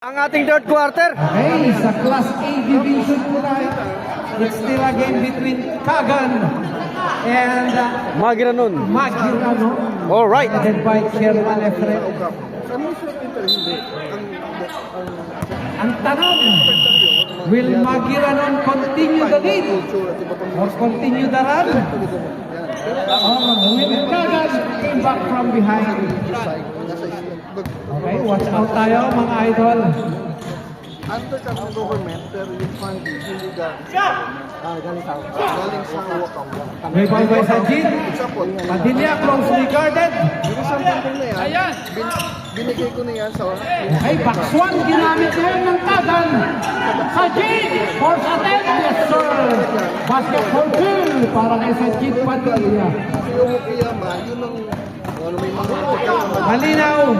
Ang ating third quarter. Okay, sa Class A Division po tayo. It's still a game between Kagan and Magiranon. Magiranon. Alright. Led by Chairman Efren. Ang tanong, will Magiranon continue the lead or continue the run? Will Kagan came back from behind? Okay, watch out tayo mga idol. Under ka ng government, pero yung funding, hindi galing sa Wakam. May ball by Sajid. Padilla closely guarded. Yung isang funding na yan, binigay ko na yan sa... Okay, backswan ginamit ngayon ng Kagan. Sajid, force attempt. Yes sir. Basket for two para kay Sajid Padilla. Yung Okiyama, yun ang... Ano may mga... Malinaw.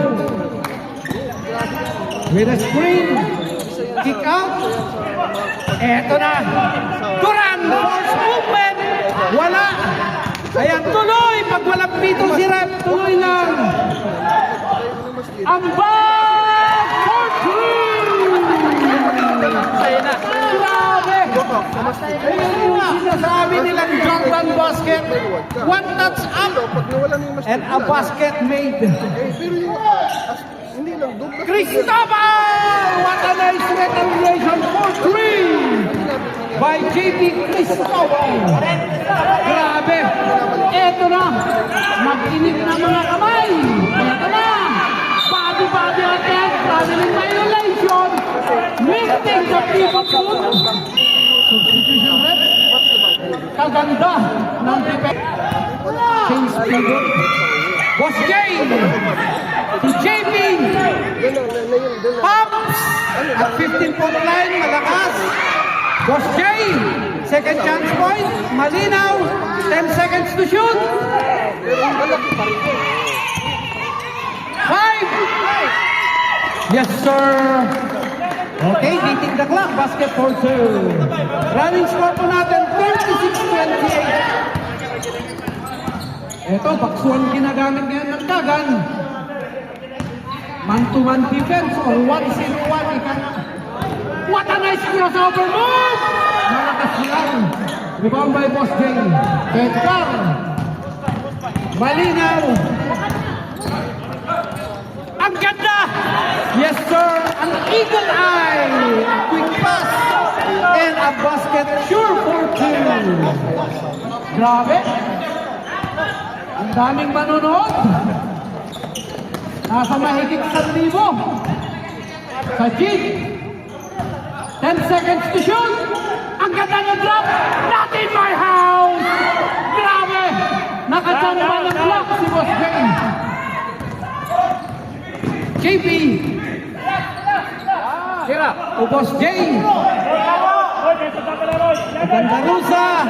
With a screen. Kick out. Eto na. Duran. Force movement. Wala. Ayan, tuloy. Pag walang pitol si Rep, tuloy lang. Ang bag for two. Ayan na. Grabe. Ayan yung sinasabi nilang Jordan basket. One touch up. And a basket made. Pero yung... Hindi lang, doon. Cristobal! What a nice retaliation for three by JP Cristobal. Grabe. Eto na. Mag-inip na mga kamay. Eto na. Body attack. Traveling violation. Lifting the pivot foot. Substitution rep. Kaganda ng defense. Change pivot. Was Jane. To JP. Pops. At 15-point line. Malakas. Was Jane. Second chance point. Malinaw. 10 seconds to shoot. 5. Yes, sir. Okay, beating the clock. Basket for two. Running score po natin, 36-28. Ito, baksuan ginagamit ngayon ng Kagan. Man-to-man defense or 1-0-1. What a nice crossover move! Malakas lang. Rebound by Boss J. Edgar. Malinaw. Ang ganda! Yes, sir. An eagle eye. A quick pass. And a basket sure for two. Grabe. Ang daming manonood. Nasa mahigit 1,000. Sajid. 10 seconds to shoot. Ang ganda ng drop. Not in my house. Grabe. Nakachamba ng block si Boss Jane. JP. O Boss Jane. Maganda Rusa.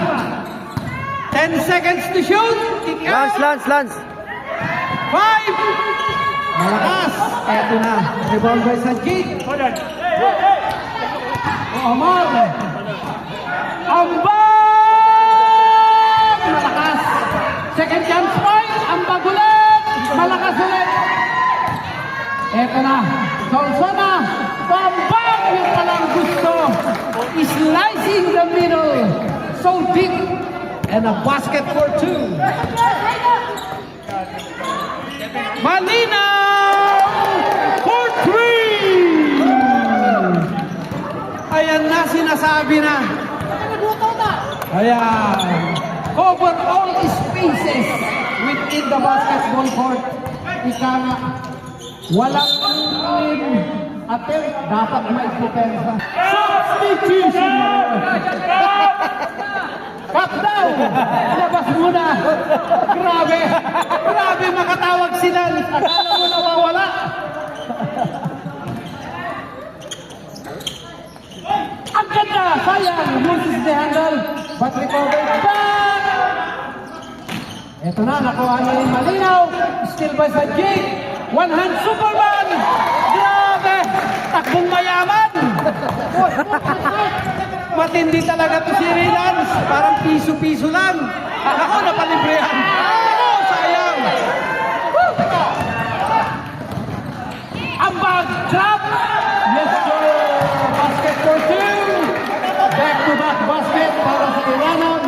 10 seconds to shoot. Kick out. Lance. 5. Malakas. Eto na. Rebound by Sajid. Omar. Ambag. Malakas. Second chance point. Ambag ulit. Malakas ulit. Eto na. Solsona. Ambag. Yung palang gusto. Slicing the middle. So deep. And a basket for two. Malinaw for three. Ayan na, sinasabi na. Ayan. Cover all spaces within the basketball court. Ika nga, walang attempt, dapat may depensa. Substitution. Cut down! Labas muna! Grabe! Grabe makatawag sila! Akala mo nawawala! Ang ganda! Sayang! Loses the handle, but recovered back! Ito na, nakuha niya yung Malinaw. Still by Sajid. One hand Superman! Grabe! Takbong mayaman! Matindi talaga to si Rilans. Parang piso-piso lang. Ako, napalibrehan. Ako, sayang. Ang bag drop. Yes, Iranon.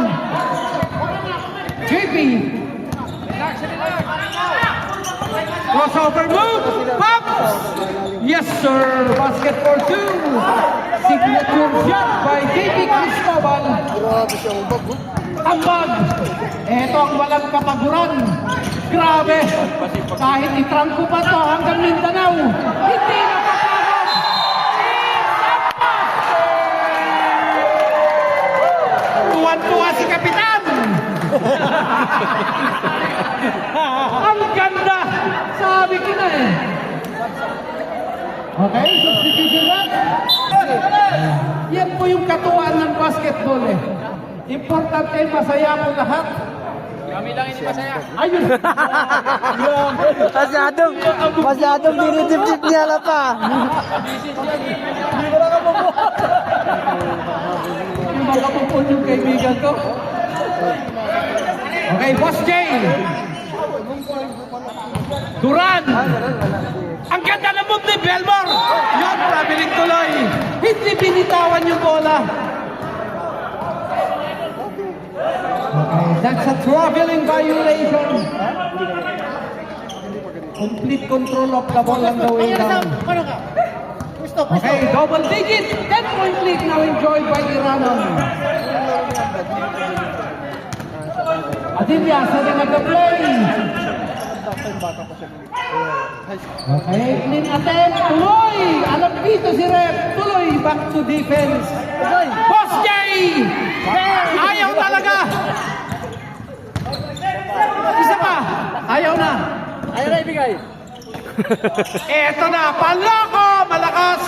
JP. Crossover move. Pop. Yes, sir. Basket for two. Signature shot by JP Cristobal. Grabe siya ubag. Ambag. Ito ang walang kapaguran. Grabe. Kahit itrangko pa to hanggang Mindanao, hindi napapagod. Tuwan-tuwa si Kapitan. Ang ganda. Sabi ko na eh. Okay, substitution lang. Yan po yung katuwaan ng basketball eh. Importante, masaya po lahat. Kami lang hindi masaya. Ayun. Masyadong dinidip-dip niya lang pa. Yung mga pupun yung kaibigan ko. Okay, Boss Jay. Duran. Ang ganda ng move ni Belmar. Yun, traveling tuloy. Hindi binitawan yung bola. Okay, that's a traveling violation. Complete control of the ball on the way down. Okay, double digit. 10-point lead now enjoyed by Iranon. Adilya, sa rin nag-play. Okay, clean attempt. Tuloy. Alam dito si Rep. Tuloy. Back to defense. Boss Jay! Ayaw talaga. Isa pa. Ayaw na. Ayaw na ibigay. Eto na. Panloko. Malakas.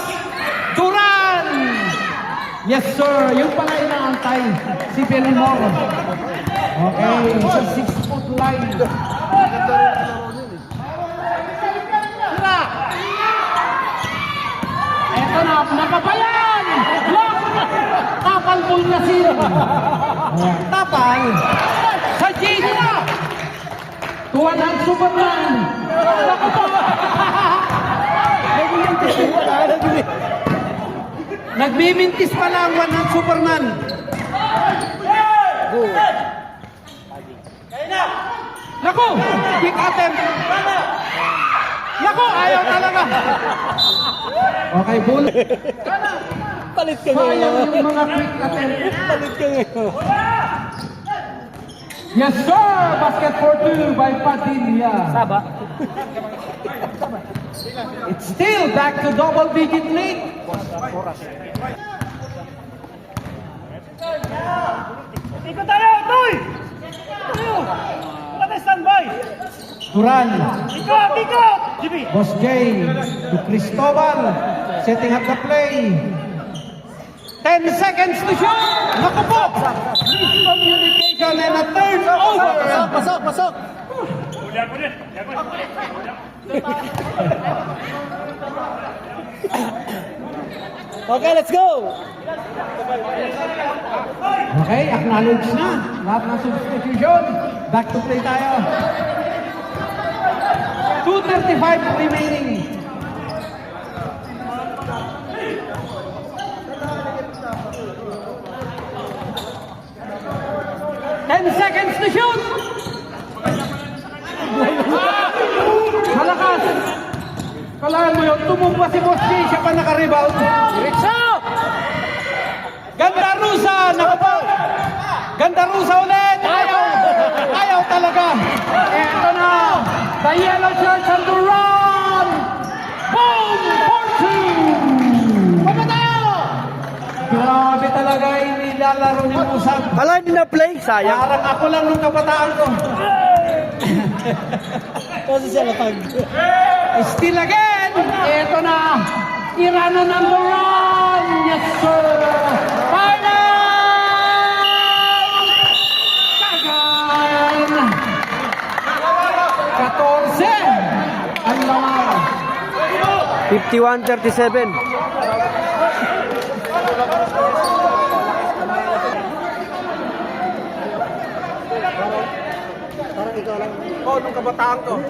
Duran. Yes, sir. Yung pala inaantay. Si Belmore. Okay. Sa 6-foot line. Eto na, nakabayan! Lock! Tapal po na sila. Tapal. Sa Jade na. Tuwan ang Superman. Naku po. Nagmimintis pa lang one ang Superman. Naku! Quick attempt. Naku! Ayaw talaga. Okay, bull. Palit ka Sayang yung mga quick attempt. Palit ka ngayon. Yes, sir! Basket for two by Padilla. Saba. It's still back to double-digit lead. Ikot tayo, Toy! Tayo! Wala standby! Duran. Ikot! Ikot! GB! Boss Jay to Cristobal. Setting up the play. 10 seconds to shoot. Naku po! Miscommunication and a turnover. Pasok. Okay, let's go. Okay, acknowledge na. Lahat ng substitution. Back to play tayo. 2:35 remaining. Ten seconds to shoot. Malakas. Kailangan mo yun. Tumumpa si Boss J. Siya pa naka-rebound. Diretso! Ganda Rusa. Nakapa. Ganda Rusa ulit. Ayaw talaga. Eto na. The yellow shirts on the run. Boom! For two. Pamatayo! Grabe talaga inilalaro ni Musab. Wala, hindi na play. Sayang. Parang ako lang nung kabataan ko. Kasi siya latag. Still again. Eto na. Iranon on the run. Yes, sir. Final! Kagan! 14. Ang laman. 51-37. Oh, nung kabataan ko.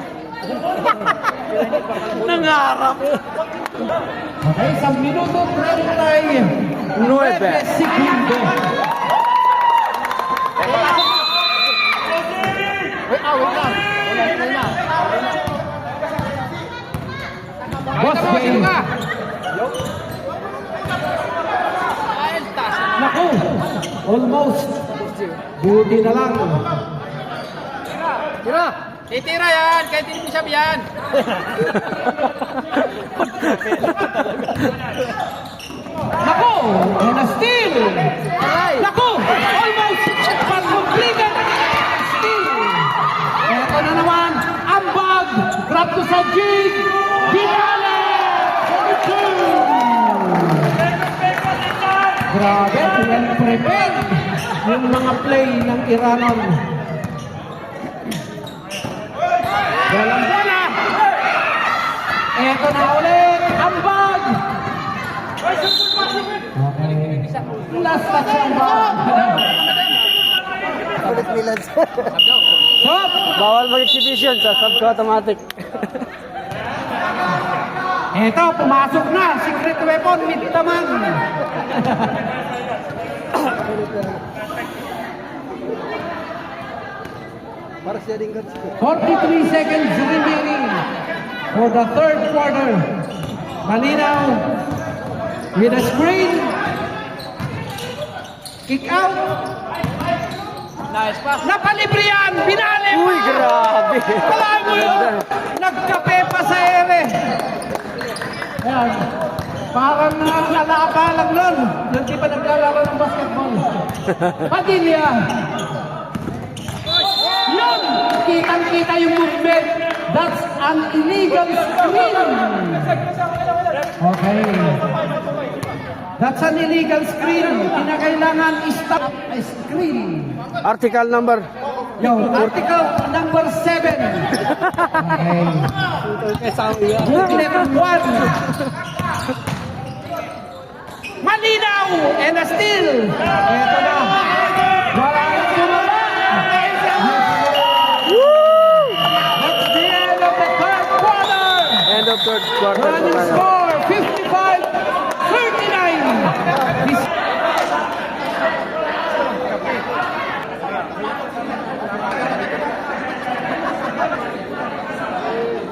Nangarap. Okay, isang minuto, 39. 9 segundo. Wait lang. Wala na. Boss Wayne. Naku, almost. Buti na lang. Tira! Titira yan, kahit hindi mo siya yan. Naku, and a steal. Naku, almost. But completed. Steal. Ito na naman, ambag. Grab to sa jig. Binale. Grabe, prepare yung mga play ng Iranon. Walang bola. Eto na ulit, ambag. Okay. Last touch ang bag. Ulit Milan. Stop. Bawal mag-exhibition sa sub-automatic. Eto, pumasok na. Secret weapon, mid-taman. Para siya rin guns. 43 seconds remaining for the third quarter. Malinaw with a screen. Kick out. Nice pass. Napalibre yan! Binali pa! Uy, grabe! Wala mo yun! Nagkape pa sa ere. Ayan. Parang nalaka lang nun. Hindi pa naglalaro ng basketball. Padilla. Yun! Kitang-kita yung movement. That's an illegal screen. Okay. That's an illegal screen. Kinakailangan stop a screen. Article number. Yo, article number 7. Okay. Booklet 1. Malinaw and a steal. Ito na. Wala nang tumama. That's the end of the third quarter. End of third quarter. Running score 55-39. This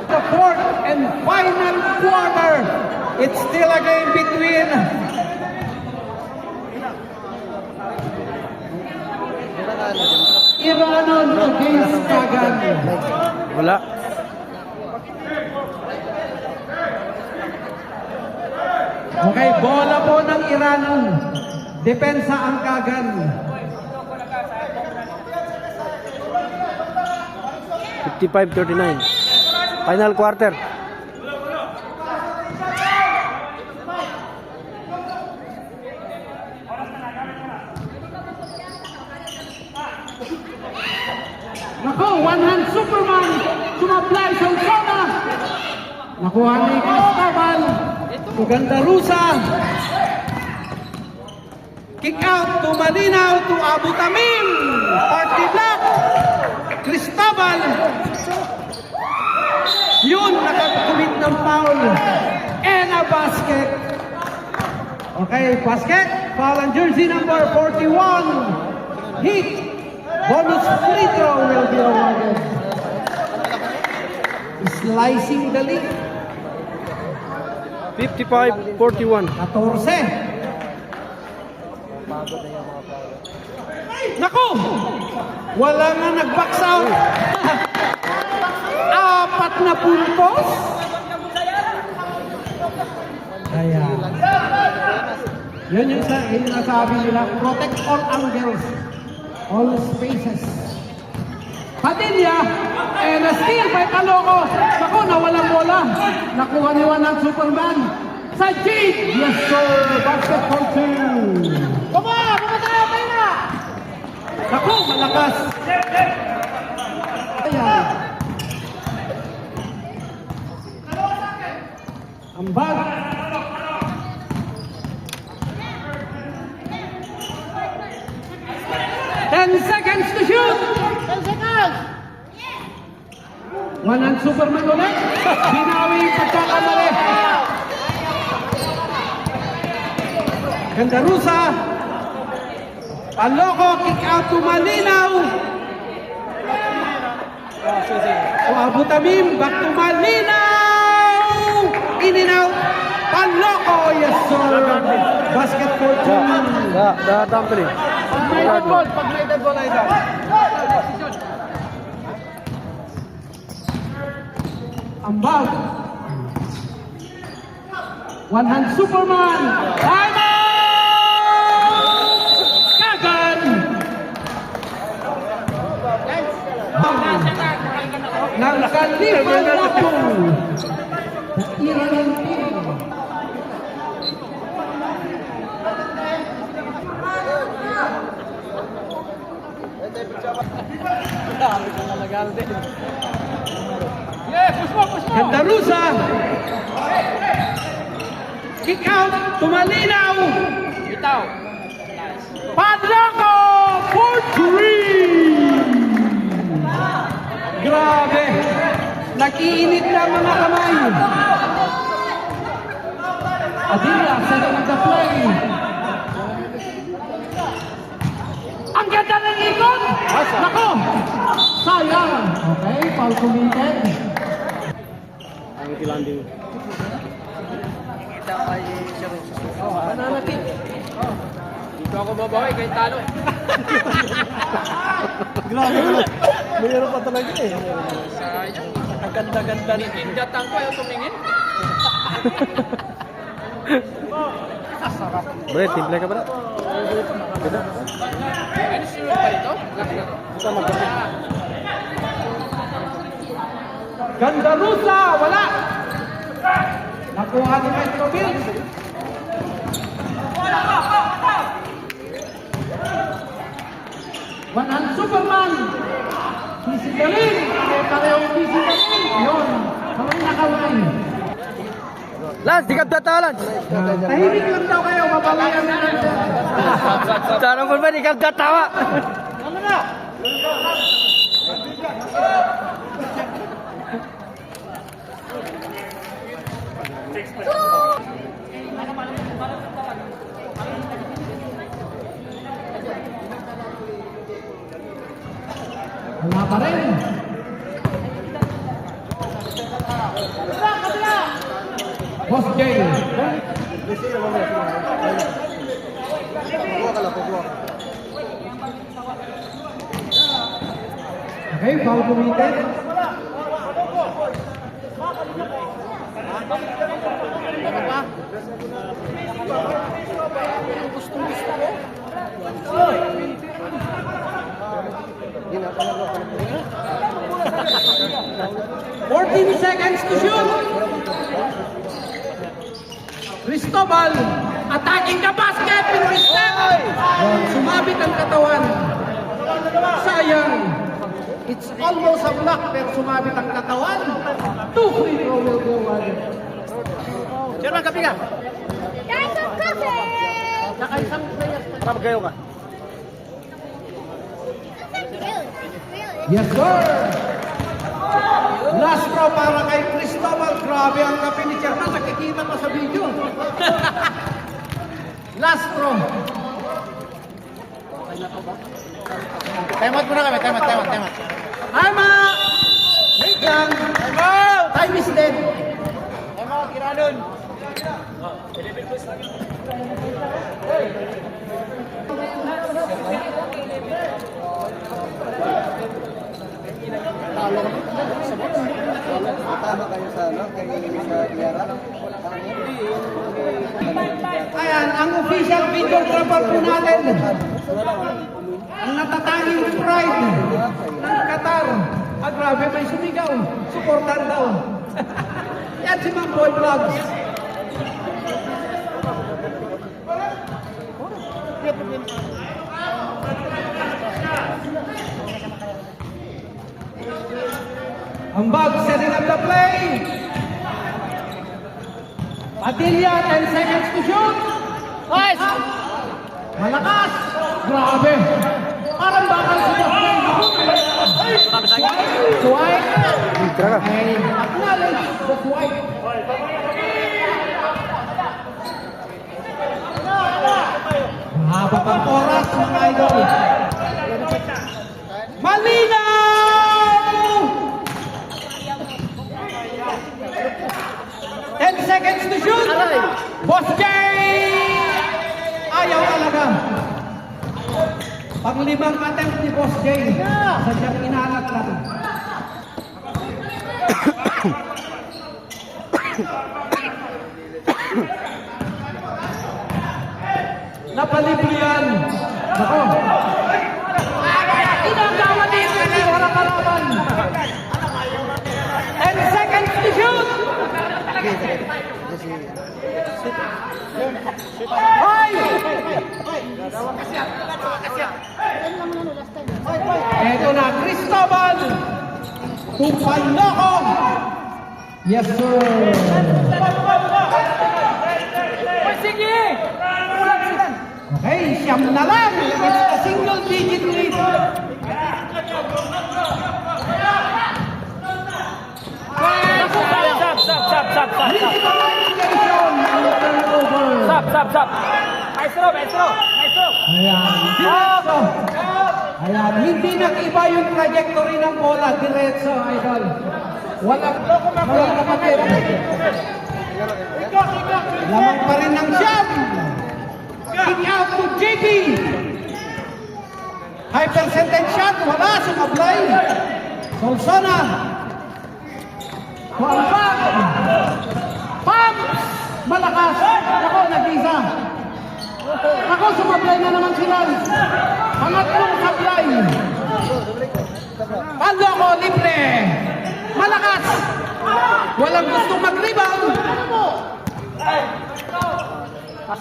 the fourth and final quarter. It's still a game between Iranon against Kagan. Wala. Okay, bola po ng Iranon. Depensa ang Kagan. 55-39. Final quarter. Naku, one-hand Superman. Sumablay sa Usona. Nakuha ni Cristobal. Maganda Rusa. Kick out to Malinaw to Abu Tamim. Party block. Cristobal. Yun, nakakumit ng foul. And a basket. Okay, basket. Foul on jersey number 41. Heat. Bonus free throw will be awarded. Slicing the lead. 55-41. 14. Naku! Wala nga nag-box out. 4 na puntos. Ayan. Yun yung sinasabi nila. Protect all angles. All spaces. Padilla. And a steal by Caloko. Naku, nawalang bola. Nakuha ni Wanan Superman. Sa Jade. Yes sir. Basket for 2. Baba! Baba tayo! Tayo na! Naku, malakas. Ayan. Ang bag. Ten seconds to shoot. 10 seconds. Wanan Superman ulit. Binawi yung pagkakamali. Ganda Rusa. Panloko, kick out to Malinaw. Abu Tamim, back to Malinaw. In and out. Panloko, yes sir. Basketball team. The dumpling. Pag may dead ball ay doon. Ambag. One hand Superman. Time out! Kagan. Ng Kalifan Lapo. Ira ng team. Gandarusa. Kick out to Malinaw. Bitaw. Panloko for 3. Grabe. Nakiinit na mga kamay. Adila, setting the play. Ang ganda ng ikot. Nako. Sayang. Okay, foul committed. Ang landing. Dito ako babawi kahit talo eh. Grabe na. Mayroon pa talaga eh. Sayang. Ang ganda-ganda na. Indatan ko ayaw tumingin. Bre, timple ka ba na? Ano sure pa ito? Ito magkakit. Gandarusa, wala. Nakuha ni Metro Bills. One hand Superman. Physicaling. Parehong physicaling. Yun. Kamay na kamay. Lance, di ka datalan. Tahimik lang daw kayo. Mabawayan na lang. Sarang ko ba, di ka datawa. Wala pa rin. Boss Jay. Okay, foul committed. Fourteen seconds to shoot. Cristobal attacking the basket with his step. Sumabit ang katawan. Sayang. It's almost a block pero sumabit ang katawan. 2 free throw will go on. Chairman, kapi ka. Guys, some coffee! Nakaisang players. Para kayo ka. Yes, sir! Last throw para kay Cristobal. Grabe ang kape ni Chairman. Nakikita pa sa video. Last throw. Time out muna kami. Time out. Time out! Wait lang. Time is dead. Time out, Kiranon. Tama kayo sa ano, sa Iara. Ayan, ang official videographer po natin. Ang natatanging pride ng Qatar. Ah, grabe, may sumigaw. Supportan daw. Yan si Mang Boy Vlogs. Ang bag, setting up the play. Padilla, 10 seconds to shoot. Nice! Malakas! Grabe! Parang bakal si Justin. Swipe! Okay, acknowledge the swipe. Mahaba pang oras, mga idol. Panglimang attempt ni Boss Jay. Sadyang inalat lang. Napalibre yan. Nako. Inagawa ni Sisi harap-harapan. 10 seconds to shoot. Five. Eto na, Cristobal. Tupaloko. Yes, sir. Sige! Okay, siyam na lang. It's a single digit lead. Sap! Qualification and turnover. Sap! Nice throw! Ayan. Diretso. Ayan. Hindi nag-iba yung trajectory ng bola. Diretso, idol. Walang kapatid. Lamang pa rin ng siyam. Kick out to JP. High percentage shot. Wala. Sumablay. Solsona. Tuambak. Pumps. Malakas. Ako, nag-isa. Ako, sumablay na naman sila. Pangatlong sablay. Pando ako, libre. Malakas. Walang gustong mag-rebound.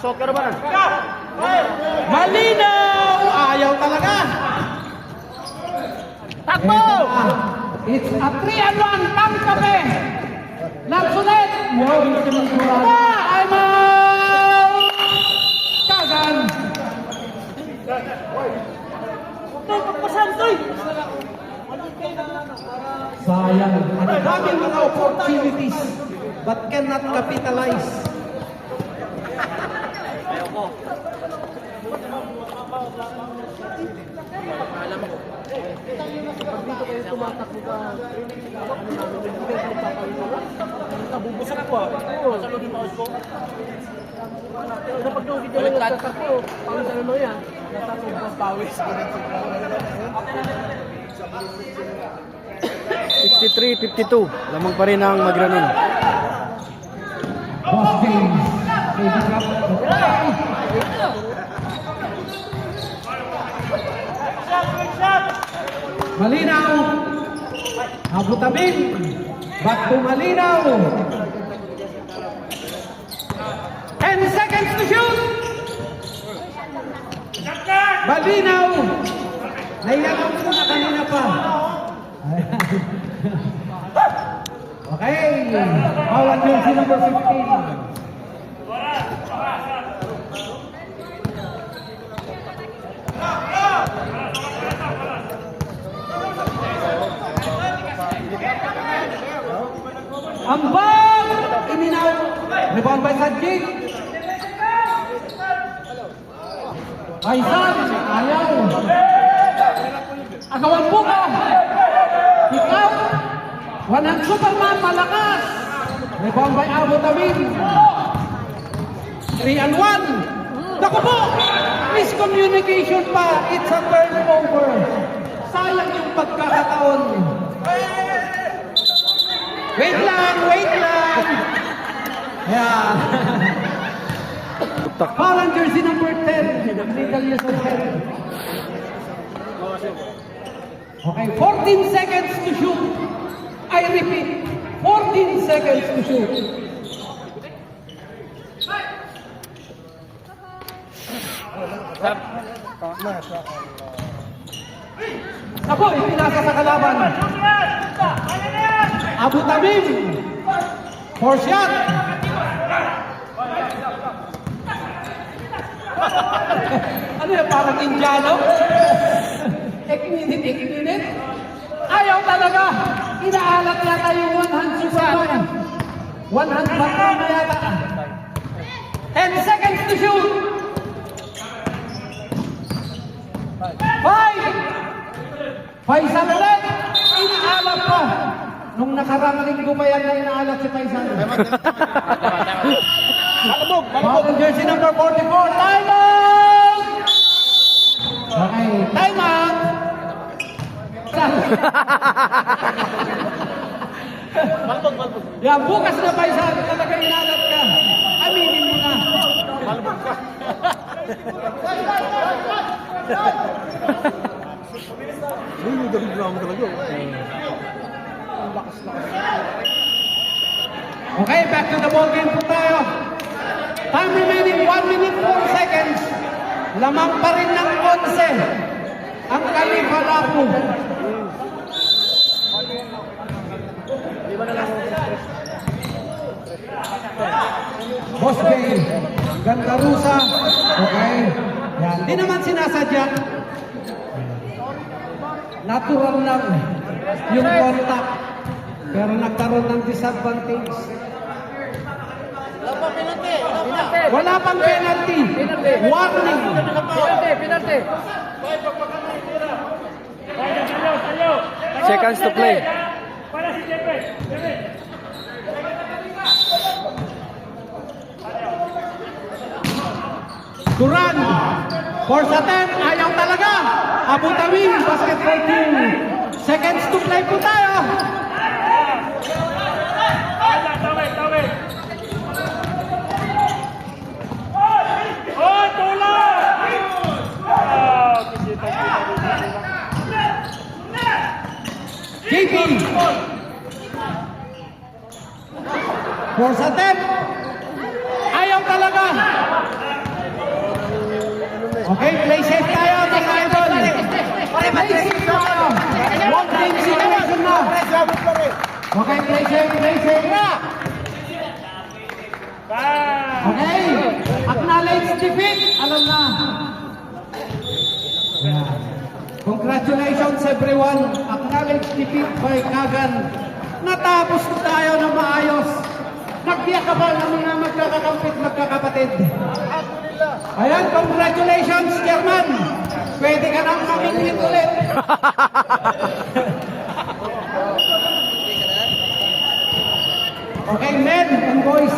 Soccer ba? Malinaw. Ayaw talaga. Takbo! It's a 3-1 pangkape. Nagsulit. I'm out. Kagan. Sayang. Ang daming mga opportunities but cannot capitalize. Bubusok ko ah. Masalo din mouse ko. Pag nung video lang sa ko, pawis ano mo yan? Nasa ko mas pawis. 63-52. Lamang pa rin ang Magranon. Boss James. Baby cup. Malinaw. Abutamin. Back to Malinaw. 10 seconds to shoot. Malinaw. Naiyakan ko na kanina pa. Okay. Foul on jersey number 15. Ambang! Iminaw! Rebound by Sajid. Aisan! Ayaw! Agawan buka! Ikaw! Wanang Superman, malakas! Rebound by Abu Tamin. 3-1! Naku po! Miscommunication pa! It's a turnover! Sayang yung pagkakataon. Wait lang! Ayan. Foul on jersey number 10. Legal use of head. Okay, 14 seconds to shoot. I repeat, 14 seconds to shoot. Ako, ipinasa sa kalaban. Abu Tamim. 4 shot. Ano yan, parang Indiano? Ek-minute. Ayaw talaga. Inaalat yata yung one-hand Superman. One-hand Batman na yata. 10 seconds to shoot. 5. Faisal ulit. Inaalat pa. Nung nakarang linggo pa yan na inaalat si Faisal. Foul on jersey number 44. Time out! Okay, time out! Yan, bukas na ba isa talaga inalat ka? Aminin mo na. Hindi galing drama talaga. Okay, back to the ball game po tayo. Time remaining 1 minute 4 seconds. Lamang pa rin ng 11 ang Khalifa Lapu. Boss Bay, Gandarusa. Okay. Yan. Di naman sinasadya. Natural lang yung contact. Pero nagkaroon ng disadvantage. Wala pang penalty. Warning. Penalty. Seconds to play. Duran. Force attempt. Ayaw talaga. Abu Dhabi basketball team. Seconds to play po tayo. JP. Force attempt. Ayaw talaga. Okay, play safe tayo, mga idol. Play safe tayo. One game situation na. Okay, play safe na. Okay, acknowledge defeat. Alam na. Yeah. Congratulations everyone. Acknowledge defeat by Kagan. Natapos na tayo na maayos. Nagtiyakabal ng mga magkakakampit, magkakapatid. Ayan, congratulations, Chairman. Pwede ka nang mamingwit ulit. Okay, men and boys.